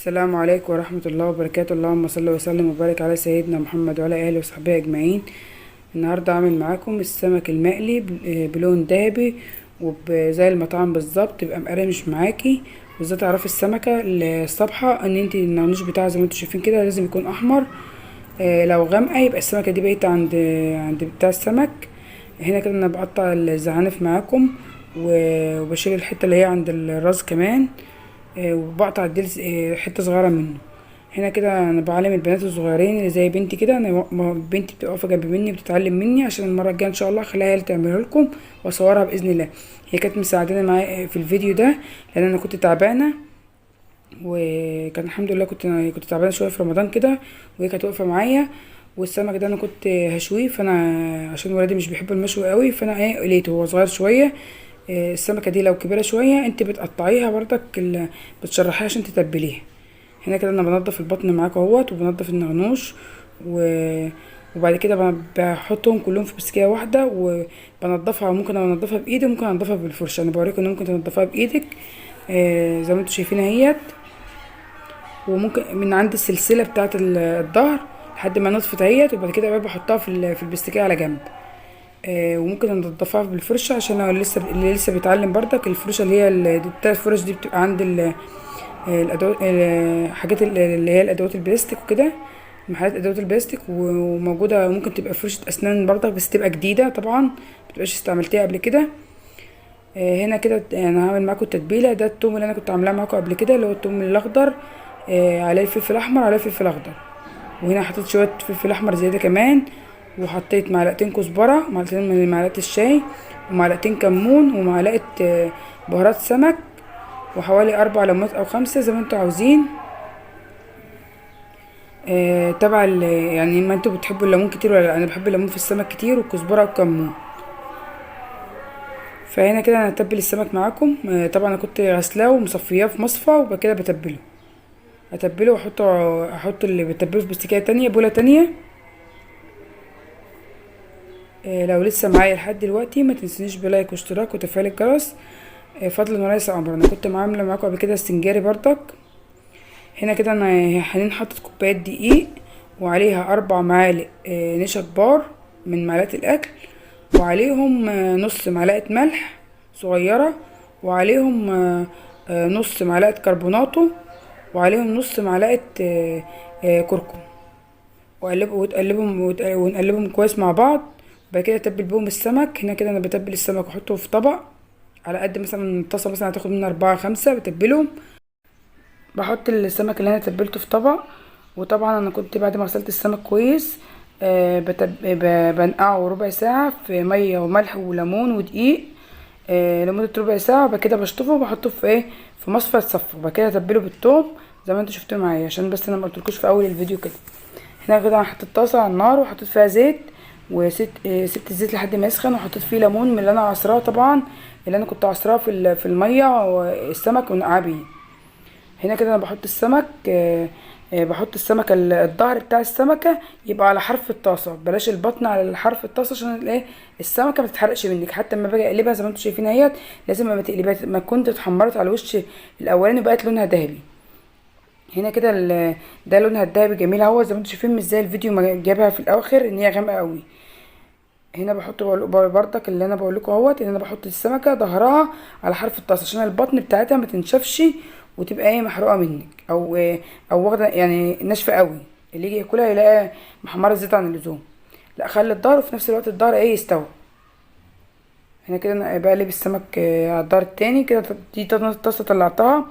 السلام عليكم ورحمة الله وبركاته. اللهم صل وسلم وبارك على سيدنا محمد وعلى آله وصحبه أجمعين. النهاردة عامل معاكم السمك المقلي بلون ذهبي وزي المطاعم بالظبط، يبقى مقرمش معاكي. وازاي تعرفي السمكة الصبحة ان انتي النعنوش بتاعها زي ما انتوا شايفين كده لازم يكون احمر. لو غامقة يبقى السمكة دي بقيت عند بتاع السمك. هنا كده انا بقطع الزعانف معاكم وبشيل الحتة اللي هي عند الراس كمان. وبقطع الدلس حته صغيره منه. هنا كده انا بعلم البنات الصغيرين اللي زي بنتي كده، انا بنتي بتبقى واقفه جنب مني بتتعلم مني، عشان المره الجايه ان شاء الله اخليها هي اللي تعملها لكم واصورها باذن الله. هي كانت مساعداني معايا في الفيديو ده لان انا كنت تعبانه، وكان الحمد لله كنت تعبانه شويه في رمضان كده، وهي كانت واقفه معايا. والسمك ده انا كنت هشويه، فانا عشان ولادي مش بيحبوا المشوي قوي فانا قليته هو صغير شويه. السمكه دي لو كبيره شويه انت بتقطعيها برضك بتشرحيها عشان تتبليها. هنا كده انا بنضف البطن معاكم اهوت وبنضف النغنوش وبعد كده بحطهم كلهم في بسكيه واحده وبنضفها. ممكن انضفها بايدي وممكن انضفها بالفرشه، انا بوريكم ان ممكن تنضفها بايدك زي ما انتم شايفين اهيت. وممكن من عند السلسله بتاعه الظهر لحد ما نطفت اهيت، وبعد كده بقى بحطها في البستكيه على جنب. وممكن نضفها بالفرشه عشان لو اللي لسه بيتعلم برضك. الفرشه اللي هي التلات فرش دي بتبقى عند الادوات، حاجات اللي هي الادوات البلاستيك وكده، محلات ادوات البلاستيك. وموجوده ممكن تبقى فرشه اسنان برضك بس تبقى جديده طبعا متبقاش استعملتيها قبل كده. هنا كده انا هعمل معاكم التتبيله. ده التوم اللي انا كنت عاملاه معاكم قبل كده اللي هو التوم الاخضر، عليه الفلفل الاحمر عليه الفلفل الاخضر. وهنا حطيت شويه فلفل احمر زياده كمان، وحطيت معلقتين كزبره، معلقتين من معلقه الشاي، ومعلقتين كمون، ومعلقه بهارات سمك، وحوالي 4 ليمونات او 5 زي ما انتوا عاوزين. تبع يعني ما انتوا بتحبوا الليمون كتير ولا لا. انا بحب الليمون في السمك كتير والكزبره والكمون. فهنا كده انا هتبل السمك معاكم. طبعا انا كنت غسلاه ومصفياه في مصفى، وبعد كده بتبله. اتبله احط اللي بتبله في بستكيه تانية، بوله تانية. لو لسه معايا لحد دلوقتي ما تنسونيش بلايك واشتراك وتفعيل الجرس، فضلا وليس امر. انا كنت عامله معاكم قبل كده السنجاري برضك. هنا كده انا حاليا حطت كوبايه دقيق وعليها 4 معالق نشا كبار من معلقه الاكل، وعليهم نص معلقه ملح صغيره، وعليهم نص معلقه كربوناتو، وعليهم نص معلقه كركم. ونقلبهم كويس مع بعض. بعد كده اتبل بيهم السمك. هنا كده انا بتبل السمك واحطه في طبق على قد مثلا الطاسه مثلا هتاخد مني 4 5 بتبلهم. بحط السمك اللي انا تبلته في طبق. وطبعا انا كنت بعد ما غسلت السمك كويس بنقعه ربع ساعه في ميه وملح وليمون ودقيق لمده ربع ساعه. وبعد كده بشطفه وبحطه في في مصفى تصفى. وبعد كده اتبله بالثوم زي ما انتوا شفتوا معايا، عشان بس انا ما قلتلكوش في اول الفيديو كده. هنا كده انا حطيت طاسه على النار وحطيت فيها زيت، سبت الزيت لحد ما يسخن، وحطيت فيه ليمون من اللي انا عصراه طبعا، اللي انا كنت عصراه في الميه والسمك ونقعاه بيه. هنا كده انا بحط السمك، بحط السمكه الظهر بتاع السمكه يبقى على حرف الطاسه، بلاش البطن على حرف الطاسه عشان السمكه ما تتحرقش منك. حتى لما باجي اقلبها زي ما انتم شايفين اهيت لازم ما تقلبها، ما كنت اتحمرت على الوش الاولاني وبقت لونها ذهبي. هنا كده ده لونها الذهبي جميل اهو زي ما انتم شايفين، مش زي الفيديو ما جابها في الاخر ان هي غامقه قوي. هنا بحط بردك اللي انا بقول لكم اهوت ان انا بحط السمكه ظهرها على حرف الطاسه عشان البطن بتاعتها ما تنشفش وتبقى محروقه منك، او واخده يعني ناشفه قوي، اللي يجي ياكلها يلاقيها محمره زيادة عن اللزوم. لا، خلي الظهر وفي نفس الوقت الظهر يستوي. هنا كده انا بقلب السمك على الظهر التاني كده. دي طاسه طلعتها.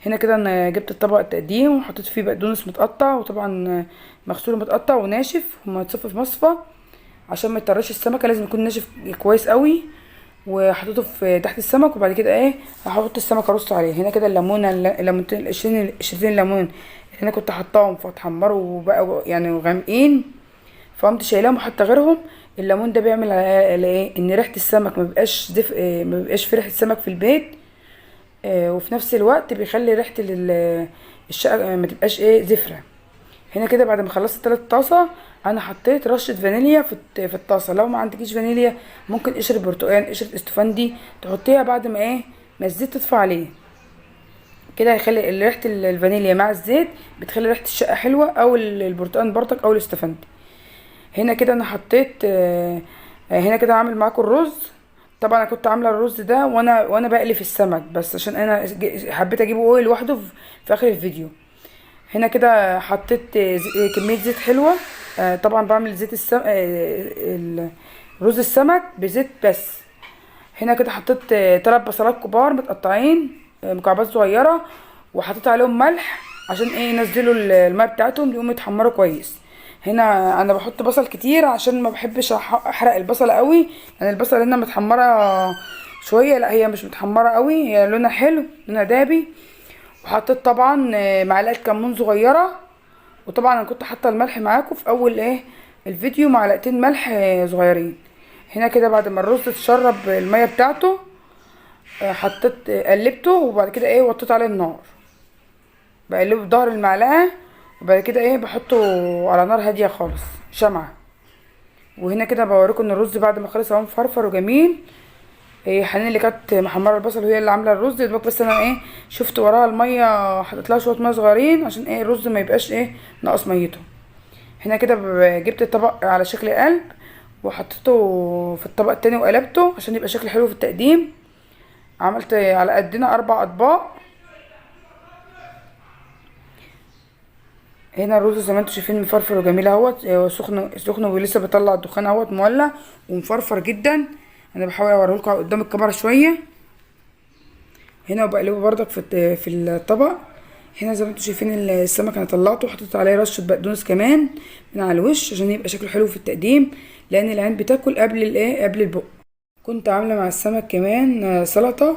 هنا كده انا جبت الطبق التقديم وحطيت فيه بقدونس متقطع، وطبعا مغسول ومتقطع وناشف ومتصفى في مصفى عشان ما يطرش السمكه، لازم يكون ناشف كويس قوي. وحطيته في تحت السمك. وبعد كده هحط السمك ارص عليه. هنا كده الليمونتين قشرتين الليمون اللي انا كنت حطاهم فاتحمروا وبقوا يعني غامقين، فقمت شايلاهم وحاطه غيرهم. الليمون ده بيعمل على ان ريحه السمك ما بيبقاش ما بيبقاش في ريحه سمك في البيت. وفي نفس الوقت بيخلي ريحه الشقه ما تبقاش زفره. هنا كده بعد ما خلصت 3 طاسه انا حطيت رشه فانيليا في الطاسه. لو ما عندكيش فانيليا ممكن قشر برتقال، قشر استفندي تحطيها بعد ما ما الزيت تطفى عليه. كده هيخلي ريحه الفانيليا مع الزيت بتخلي ريحه الشقه حلوه، او البرتقال برضك او الاستفندي. هنا كده انا حطيت هنا كده هعمل معاكم الرز. طبعا انا كنت عامله الرز ده وانا بقلي في السمك، بس عشان انا حبيت اجيبه هو لوحده في اخر الفيديو. هنا كده حطيت كميه زيت حلوه. طبعا بعمل زيت رز السمك بزيت بس. هنا كده حطيت 3 بصلات كبار متقطعين مكعبات صغيره، وحطيت عليهم ملح عشان ينزلوا الماء بتاعتهم يقوموا يتحمروا كويس. هنا انا بحط بصل كتير عشان ما بحبش احرق البصل قوي، يعني البصل هنا متحمره شويه، لا هي مش متحمره قوي، هي لونها حلو، لونها دابي. وحطيت طبعا معلقه كمون صغيره. وطبعا انا كنت حاطه الملح معاكم في اول الفيديو، معلقتين ملح صغيرين. هنا كده بعد ما الرز اتشرب الميه بتاعته حطيت قلبته، وبعد كده وطيت عليه النار، بقلبه بظهر المعلقه، وبعد كده بحطه على نار هاديه خالص شمعة. وهنا كده بوريكم ان الرز بعد ما خلص اهو مفرفر وجميل. حنين اللي كانت محمره البصل وهي اللي عامله الرز يا دوبك، بس انا شفت وراها الميه، حطيت لها شويه ميه صغيرين عشان الرز ما يبقاش ناقص ميته. هنا كده جبت الطبق على شكل قلب، وحطيته في الطبق التاني وقلبته عشان يبقى شكل حلو في التقديم. عملت على قدنا 4 اطباق. هنا الرز زي ما انتم شايفين مفرفر وجميل اهوت، سخن سخن ولسه بيطلع الدخان اهوت مولع ومفرفر جدا. انا بحاول اوريهولكم قدام الكاميرا شويه. هنا وبقلبه بردك في الطبق. هنا زي ما انتم شايفين السمك انا طلعته وحطيت عليه رشه بقدونس كمان من على الوش عشان يبقى شكله حلو في التقديم، لان العين بتاكل قبل البق. كنت عامله مع السمك كمان سلطه،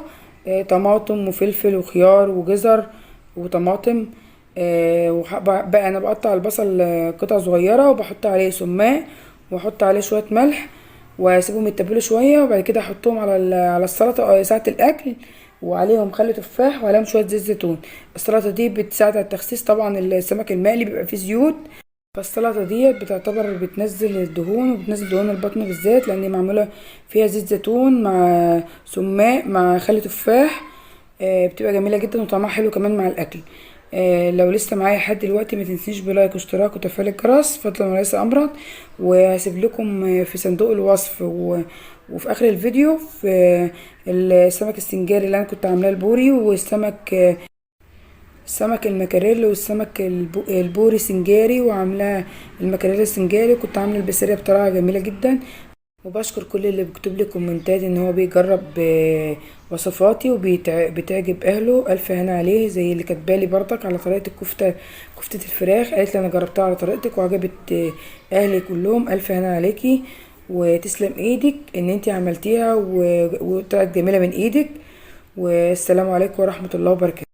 طماطم وفلفل وخيار وجزر وطماطم. بقى انا بقطع البصل قطع صغيره، وبحط عليه سماق، واحط عليه شويه ملح، واسيبهم يتبلوا شويه، وبعد كده احطهم على السلطه ساعه الاكل، وعليهم خل تفاح، وعليهم شويه زيت زيتون. السلطه دي بتساعد على التخسيس، طبعا السمك المقلي بيبقى فيه زيوت، فالسلطه ديت بتعتبر بتنزل الدهون، وبتنزل دهون البطن بالذات، لان هي معموله فيها زيت زيتون مع سماق مع خل تفاح. بتبقى جميله جدا وطعمها حلو كمان مع الاكل. لو لسه معايا لحد دلوقتي ما تنسيش بلايك واشتراك وتفعيل الجرس فضلا وليس امرا. وهسيب لكم في صندوق الوصف وفي اخر الفيديو في السمك السنجاري اللي انا كنت عاملاه البوري، والسمك السمك المكاريل، والسمك البوري سنجاري، وعاملاه المكاريل السنجاري، وكنت عامله البسارية بطريقه جميله جدا. وبشكر كل اللي بيكتب لي كومنتات ان هو بيجرب وصفاتي وبتعجب اهله. الف هنا عليه، زي اللي كاتبالي برضك على طريقه كفته الفراخ، قالت لي انا جربتها على طريقتك وعجبت اهلي كلهم. الف هنا عليكي، وتسلم ايدك ان انتي عملتيها وطلعت جميله من ايدك. والسلام عليكم ورحمه الله وبركاته.